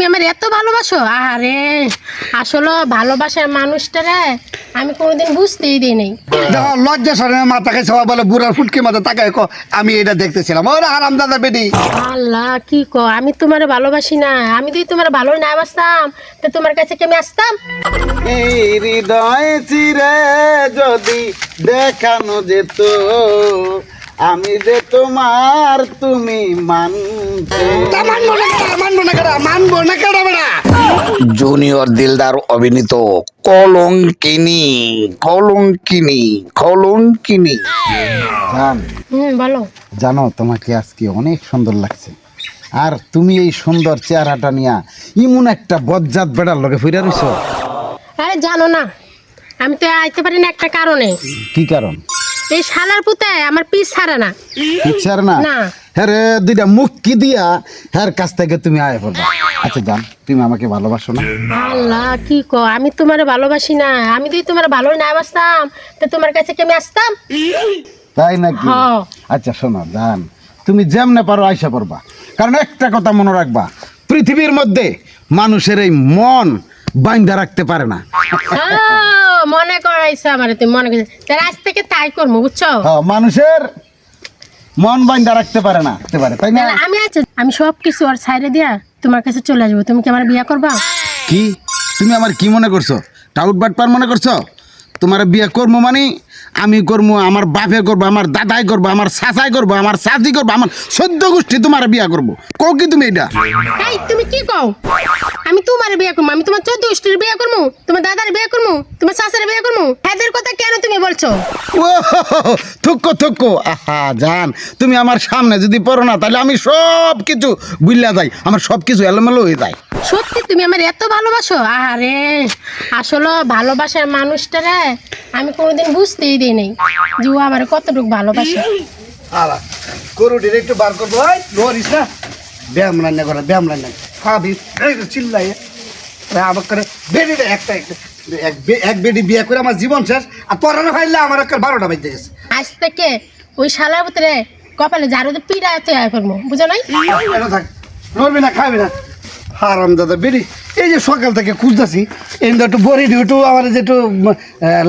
তুমি আমার এত ভালোবাসো? আরে আসলে ভালোবাসার মানুষটারে আমি কোনোদিন বুঝতেই দিই নাই। দেখো লজ্জা সরে মাথা খাই সবাই বলে বুড়ার ফুটকি মাথা তাকায় আমি এটা দেখতেছিলাম। ওরা হারাম দাদা বেডি। আল্লাহ কি কো, আমি তোমার ভালোবাসি না? আমি যদি তোমার ভালো না বাসতাম তো তোমার কাছে কি আমি আসতাম? এই হৃদয় চিরে যদি দেখানো যেত আমি যে তোমার তুমি মানতে। মানবো না কেডা বেড়া। জুনিয়র দিলদার অভিনীত কলঙ্কিনী কলঙ্কিনী কলঙ্কিনী। বলো। জানো তোমাকে আজকে অনেক সুন্দর লাগছে, আর তুমি এই সুন্দর চেহারাটা নিয়ে ইমন একটা বজ্জাত বেড়ার লগে ফিরে রইছো। আরে জানো না, আমি তো আইতে পারি না একটা কারণে। কি কারণ? এই শালার পুতে আমার পিছ ছাড়ে না। ইচ্ছার না না। হ্যাঁ রে, দুইটা মুখ কি দিয়া হ্যার কাছ থেকে তুমি আয় পড়বা। আচ্ছা জান, তুমি আমাকে ভালোবাসো না? আল্লাহ কি কো, আমি তোমার ভালোবাসি না? আমি যদি তোমার ভালো না বাসতাম তো তোমার কাছে কি আমি আসতাম? তাই নাকি? হ্যাঁ। আচ্ছা শোনো জান, তুমি যেমনে পারো আইসা পড়বা, কারণ একটা কথা মনে রাখবা, পৃথিবীর মধ্যে মানুষের এই মন বাইন্ধা রাখতে পারে না। মনে করাইছো আমার, তুমি মনে করছো তাহলে আজ থেকে তাই করবো, বুঝছো? হ্যাঁ, মানুষের মন বাইন্ধা রাখতে পারে না, তাই না? তাহলে আমি আছি, আমি সব কিছু আর ছাইরে দিয়া তোমার কাছে চলে আসবো। তুমি কি আমার বিয়ে করবা? কি তুমি আমার কি মনে করছো? টাউট বাটপার মনে করছো? তোমার বিয়ে করবো মানে আমি করবো, আমার বাপে করবো, আমার দাদাই করবো, আমার চাচাই করবো, আমার চাচি করবো, আমার 14 গোষ্ঠী তোমার বিয়ে করবো। কও কি তুমি এটা? এই তুমি কি কও? আমি তোমার বিয়ে করবো? আমি তোমার 14 গোষ্ঠীর বিয়ে করবো, তোমার দাদার বিয়ে করবো, তোমার চাচার বিয়ে করবো? এদের কথা কেন তুমি বলছো? ও থুক্কো থুক্কো, আহা জান, তুমি আমার সামনে যদি পড়ো না তাহলে আমি সব কিছু বুঝলা যাই, আমার সব কিছু এলোমেলো হয়ে যায়। সত্যি তুমি আমার এত ভালোবাসো? আরে আসলে ভালোবাসার মানুষটারে আমি কোনোদিন বুঝতেই দিই নাই যে ও আমার কতটুকু ভালোবাসে। আলা গরুটির একটু বার করবো। ধরিস না, ব্যায়াম রান্না করে, ব্যায়াম রান্না খাবি চিল্লাই আবার করে বেডি একটা এক বেডি বিয়ে করে আমার জীবন শেষ। আর পড়ানো খাইলে আমার একটা 12টা বাজতে গেছে। আজ থেকে ওই শালার ভিতরে কপালে ঝাড়ুতে পিড়া তৈরি করবো, বুঝো নাই? থাক, নড়বি না, খাবি না। হারাম দাদা বেডি, এই যে সকাল থেকে খুঁজতেছি এই একটু বড়ি একটু আমার যে একটু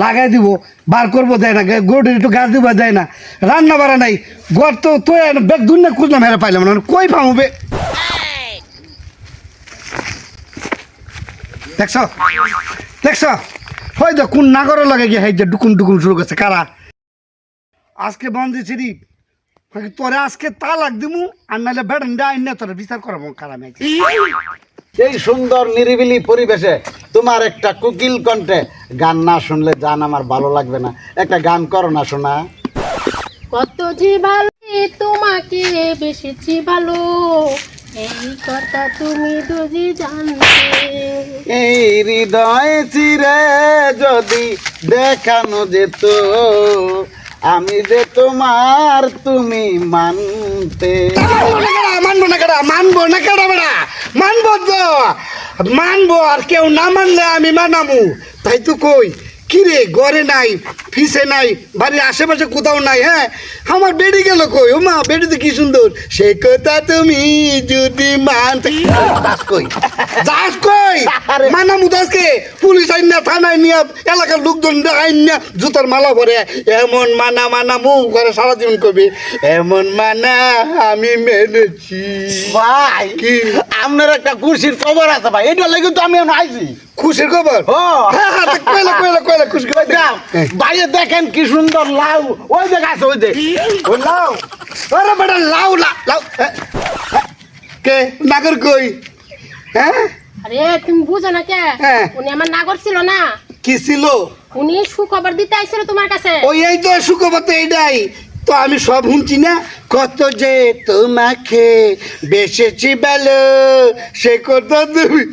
লাগাই দিব, বার করবো দেয় না, গরুটির একটু গাছ দিব দেয় না, রান্না বাড়া নাই, গর তো তো ব্যাগ দুন না খুঁজলাম, হেরে পাইলাম না, কই পাবো? দেখছ দেখছ হয়তো কোন নাগরের লাগে গিয়ে হাই যে ডুকুম ডুকুম শুরু করছে। কারা আজকে বন্ধ ছিড়ি তোরে আজকে তালাক দিমু, আর নাহলে বেড়া আইন না তোরা বিচার করাবো কারা। এই সুন্দর নিরিবিলি পরিবেশে তোমার একটা কুকিল কণ্ঠে গান না শুনলে জান আমার ভালো লাগবে না। একটা গান করো না শোনা। কত যে ভালো তোমাকে বেশিছি ভালো, এই কথা তুমি যদি জানতে। এই হৃদয় চিরে যদি দেখানো যেত আমি যে তোমার তুমি মানতে। মানবো না কেডা, মানবো না কেডা বেড়া, মানবো তো মানবো, আর কেউ না মানলে আমি মানামু। তাই তো কই কিরে ঘরে নাই, ফিসে নাই, বাড়ির আশেপাশে কোথাও নাই। হ্যাঁ আমার বেডি গেল কই? ও মা বেডি তো কি সুন্দর, সে কথা তুমি যদি মানতে। কই যাস কই? মানামু দাসকে পুলিশ আইন না, থানায় নিয়ে এলাকার লোকজন আইন না, জুতার মালা ভরে এমন মানা মানামু ঘরে সারা জীবন করবি। এমন মানা আমি মেনেছি। ভাই কি আপনার একটা খুশির খবর আছে ভাই, এটা লাগে তো আমি এখন আইছি। খুশির খবর? কইলা কইলা কইলা খুশি খবর। বাইরে দেখেন কি সুন্দর লাউ, ওই দেখ আছে, ওই দেখ ও লাউ, আরে বেটা লাউ লাউ কে নাগর কই? হ্যাঁ আরে তুমি বুঝো না কে? হ্যাঁ। উনি আমার নাগর ছিল না, কি ছিল? উনি সুখবর দিতে আইছিল তোমার কাছে। ওই এই তো সুখবর তো এইটাই তো, আমি সব শুনছি না। কত যে তোমাকে বেসেছি ভালো, সে কথা তুমি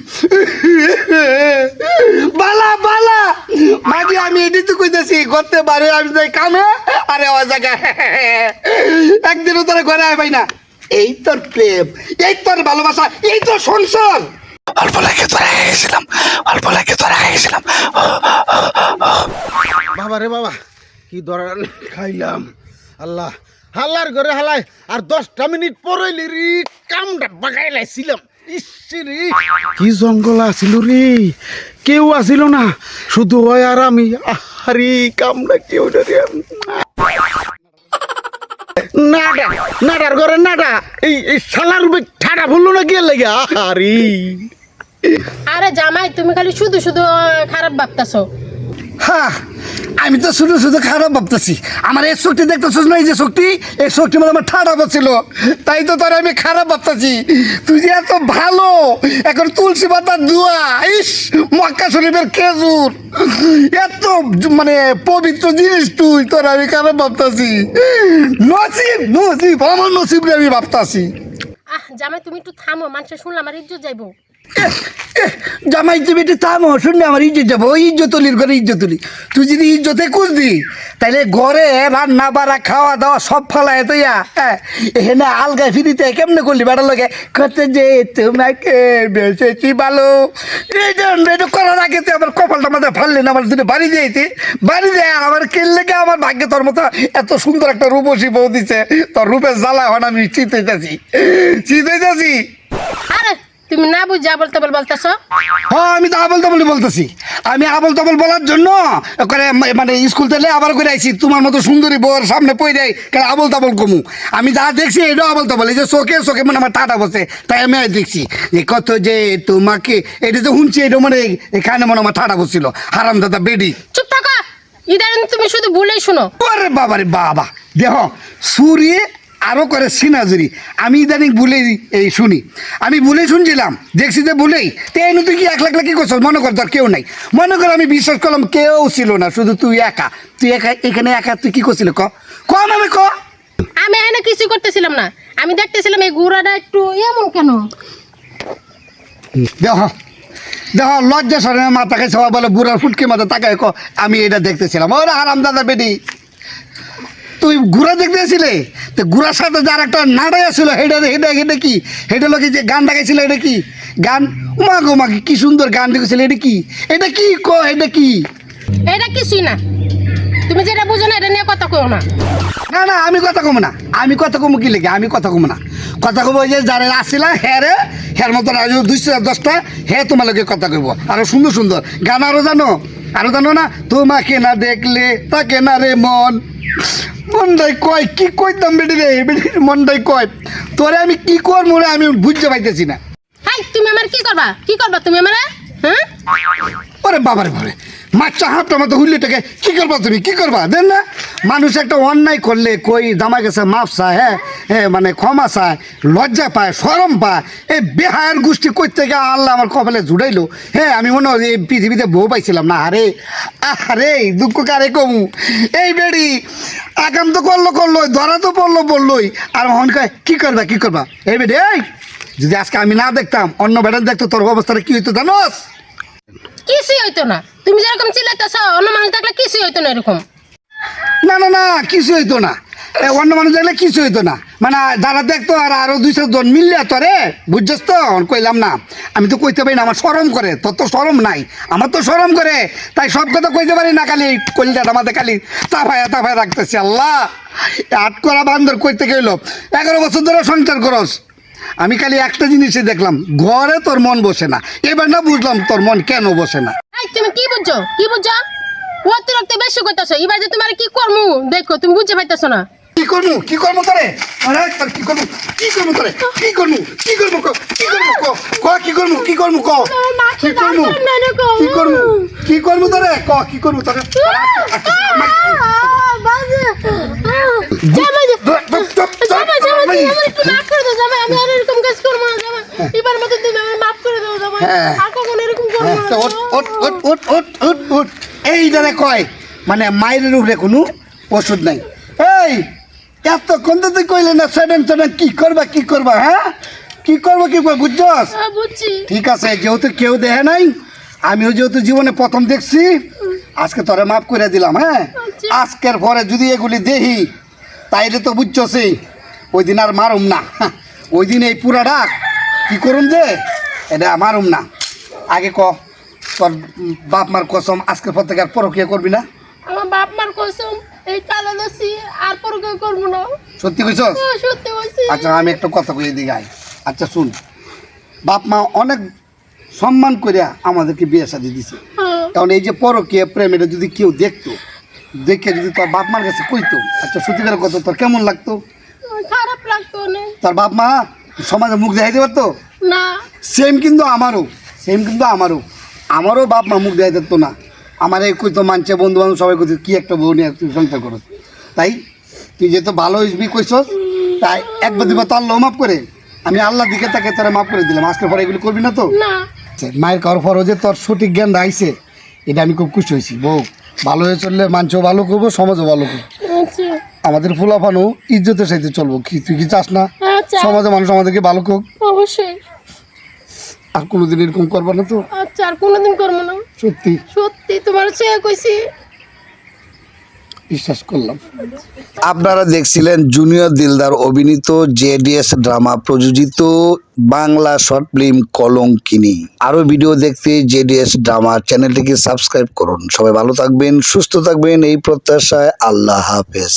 বালা বালা মাঝে আমি এটি তো কইতেছি করতে পারে, আমি যাই কামে আরে ও জায়গা একদিনও তোরা ঘরে আয় পাই না। এই তোর প্রেম, এই তোর ভালোবাসা, এই তোর সংসার। অল্প লাগে তোরা গেছিলাম, অল্প লাগে তোরা গেছিলাম। বাবা রে বাবা, কি ধরান খাইলাম। আল্লাহ হাল্লার ঘরে হালাই আর 10টা মিনিট পরে রি কামটা বাগাই লাইছিলাম। ইসরি কি জঙ্গল আছিল রে, কেউ আসিল না, শুধু ওই আর আমি। আরে কামড়া কেউ রে, নাডা নাডার ঘরে নাডা, এই শালার ঠাডা ভুললো না গিয়ে লেগে। আরে আরে জামাই তুমি খালি শুধু শুধু খারাপ ভাবতাছো। হ্যাঁ, আমি তো শুধু শুধু খারাপ ভাবতেছি। আমার এই শক্তি দেখতেছিস না, এই যে শক্তি, এই শক্তি মানে আমার ঠাড়া বসছিল, তাই তো তোর আমি খারাপ ভাবতেছি। তুই যে এত ভালো, এখন তুলসী পাতার দোয়া, ইস মক্কা শরীফের খেজুর, এত মানে পবিত্র জিনিস, তুই তোর আমি খারাপ ভাবতেছি। নসিব নসিব, আমার নসিব রে আমি ভাবতেছি। জামাই তুমি একটু থামো, মানুষের শুনলে আমার ইজ্জত যাইবো। জামাই তুমি একটু থামো, শুনলে আমার ইজ্জত যাবো। ওই ইজ্জতলির ঘরে ইজ্জতলি, তুই যদি ইজ্জতে খুঁজবি তাইলে ঘরে রান্না বাড়া খাওয়া দাওয়া সব ফালায় তো এখানে আলগায় ফিরিতে কেমনে করলি বেটার লোকে কত যে তোমাকে বেসেছি ভালো। এই জন্য এটা করার আগে তুই আমার কপালটা মাথায় ফাললি না, আমার দুটো বাড়ি দিয়েছি, বাড়ি দেয় আমার খেললে আমার ভাগ্যে তোর মতো এত সুন্দর একটা রূপসী বউ দিছে। তোর রূপের জ্বালা এখন আমি চিত হইতেছি। আরে তুমি না বুঝে আবল তাবল বলতেছো। হ্যাঁ, আমি তো আবল তাবল বলতেছি। আমি আবল তাবল বলার জন্য করে মানে স্কুল থেকে আবার করে আইছি, তোমার মতো সুন্দরী বউর সামনে পড়ে যাই কেন আবল তাবল কমু। আমি যা দেখছি এটাও আবল তাবল, এই যে চোখে চোখে মানে আমার টাটা বসে, তাই আমি দেখছি যে কত যে তোমাকে, এটা যে শুনছি এটা মানে এখানে মনে আমার টাটা বসছিল। হারাম দাদা বেডি, চুপ থাকো, ইদানিং তুমি শুধু ভুলেই শুনো। ওরে বাবা রে বাবা, দেহ সুরিয়ে আরও করে সিনাজুরি। আমি ইদানিং ভুলেই এই শুনি, আমি ভুলেই শুনছিলাম, দেখছি যে ভুলেই। তো এই তুই কি 1 লাখ কি করছ? মনে কর তোর কেউ নাই, মনে কর আমি বিশ্বাস করলাম কেউ ছিল না, শুধু তুই একা। তুই একা এখানে একা, তুই কি করছিলি ক আমি ক। আমি এখানে কিছু করতেছিলাম না, আমি দেখতেছিলাম এই গুড়াটা একটু এমন কেন। দেহ দেহ লজ্জা সরে মাথা খাই সবাই বলে বুড়ার ফুটকে মাথা তাকায় ক আমি এটা দেখতেছিলাম। ওরা হারাম দাদা বেডি, তুই ঘুরা দেখতেছিলে তো ঘুরার সাথে যার একটা নাড়াই আসছিল, এটা কি, এটা লোক যে গান দেখাইছিল, এটা কি গান, মা গো মা কি সুন্দর গান দেখেছিল, এটা কি, এটা কি ক, এটা কি? এটা কিছুই না, তুমি যেটা বুঝো না এটা নিয়ে কথা কও না। না না, আমি কথা কম না, আমি কথা কম কি লেগে, আমি কথা কম না, কথা কব যে যারা আসছিলা হ্যার মতন আজ 210টা হ্যাঁ তোমার লগে কথা কইব, আরো সুন্দর সুন্দর গান আরো জানো না, তোমাকে না দেখলে তাকে না রে মনটাই কয়, কি কইতাম বেটি রে, বেটির মনটাই কয় তোরে আমি কি করবো রে, আমি বুঝতে পাইতেছি না। হাই তুমি আমার কি করবা তুমি আমার, হ্যাঁ? ওরে বাবারে বাবারে, মাছটা হাতটা মতো হুল্লিটাকে কি করবা, তুমি কি করবা দেন না। মানুষ একটা অন্যায় করলে কই জামাই গেছে মাফ চায়, হ্যাঁ মানে ক্ষমা চায়, লজ্জা পায়, শরম পায়। এই বেহায়ের গোষ্ঠী কই থেকে আল্লাহ আমার কপালে জুড়াইলো। হ্যাঁ, আমি মনে হয় এই পৃথিবীতে বউ পাইছিলাম না। আরে দুঃখ কারে কমু, এই বেড়ি আগাম তো করলো ধরা তো পড়লোই, আর মন কয় কি করবা এই বেড়ি। এই যদি আজকে আমি না দেখতাম, অন্য বেড়ার দেখতো, তোর অবস্থাটা কি হইতো জানোস? কিছুই হইতো না, তুমি যেরকম চিল্লাইতেছ অন্য মানুষ দেখলে কিছুই হইতো না এরকম। না কিছু হইতো না, অন্য মানুষ দেখলে কিছু হইতো না, মানে যারা দেখতো আর আরো 200 জন মিললে তোরে বুঝছস তো। কইলাম না, আমি তো কইতে পারি না, আমার শরম করে। তোর তো শরম নাই, আমার তো শরম করে, তাই সব কথা কইতে পারি না। খালি কইলটা আমাদের খালি তাফায় রাখতেছি। আল্লাহ, 8 করা বান্দর কইতে গেল 11 বছর ধরে সংসার করস, আমি খালি একটা জিনিসই দেখলাম, ঘরে তোর মন বসে না। এবার না বুঝলাম তোর মন কেন বসে না। তুমি কি বুঝছো অতিরিক্ত বেশি করতেছো। এবার যে তোমার কি করবো দেখো, তুমি বুঝতে পাইতেছো না। কি করবো তোরে, কি করবো তোরে, কি করবো তোরে। এই দাদা কয় মানে মায়ের উপরে কোনো ওষুধ নাই। এই এতক্ষণ তো তুই কইলে না সেডেন কি করবা, হ্যাঁ কি করবো বুঝছস? ঠিক আছে, যেহেতু কেউ দেখে নাই, আমিও যেহেতু জীবনে প্রথম দেখছি, আজকে তোরে মাফ করে দিলাম। হ্যাঁ, আজকের পরে যদি এগুলি দেখি তাইলে তো বুঝছসই ওই দিন আর মারুম না। ওই দিন এই পুরাটা কি করুম যে এটা মারুম না। আগে ক, তোর বাপ মার কসম আজকের পর থেকে আর পরকিয়া করবি না? আমার বাপ মার কসম এই কালো লসি আর পরকিয়া করব না। সত্যি কইছস? সত্যি কইছি। আচ্ছা, আমি একটা কথা কই এদিকে আয়। আচ্ছা শুন, বাপ মা অনেক সম্মান করে আমাদেরকে বিয়ে শাদী দিছে। হ্যাঁ। কারণ এই যে পরকীয়া প্রেম এটা যদি কেউ দেখতো, দেখে যদি তোর বাপ মার কাছে কইতো, আচ্ছা সত্যিকার কত তোর কেমন লাগতো? খারাপ লাগতো অনেক। তোর বাপ মা সমাজে মুখ দেখাইতে পারতো? না। সেম কিন্তু আমারও বাপ মা মুখ দেখাইতে পারতো না। আমার এই কইতো মানছে, বন্ধু বান্ধব সবাই কইতো কি একটা বউ নিয়ে তুই সংসার করো। তাই তুই যেহেতু ভালো হইবি কইছস, তাই একবার দুবার তো আল্লাহ মাফ করে, আমি আল্লাহ দিকে তাকে তোরা মাফ করে দিলাম। আজকের পরে এগুলো করবি না তো? না। মায়ের খাওয়ার পরও যে তোর সঠিক জ্ঞান আইছে, এটা আমি খুব খুশি হয়েছি। বউ ভালো হয়ে চললে মানুষও ভালো করবো, সমাজও ভালো করবো। আচ্ছা। আমাদের ফুলাফানো ইজ্জতের সাথে চলবো। কি তুই কি চাস না আচ্ছা। সমাজে মানুষ আমাদেরকে ভালো করুক? অবশ্যই। আর কোনোদিন এরকম করবো না তো? আচ্ছা, আর কোনোদিন করবো না। সত্যি সত্যি তোমার চেয়ে কইছি। বিশ্বাস করলাম। আপনারা দেখছিলেন জুনিয়র দিলদার অভিনীত জেডিএস ড্রামা প্রযোজিত বাংলা শর্ট ফিল্ম কলঙ্কিনী। আরো ভিডিও দেখতে জেডিএস ড্রামা চ্যানেলটিকে সাবস্ক্রাইব করুন। সবাই ভালো থাকবেন, সুস্থ থাকবেন এই প্রত্যাশায়। আল্লাহ হাফেজ।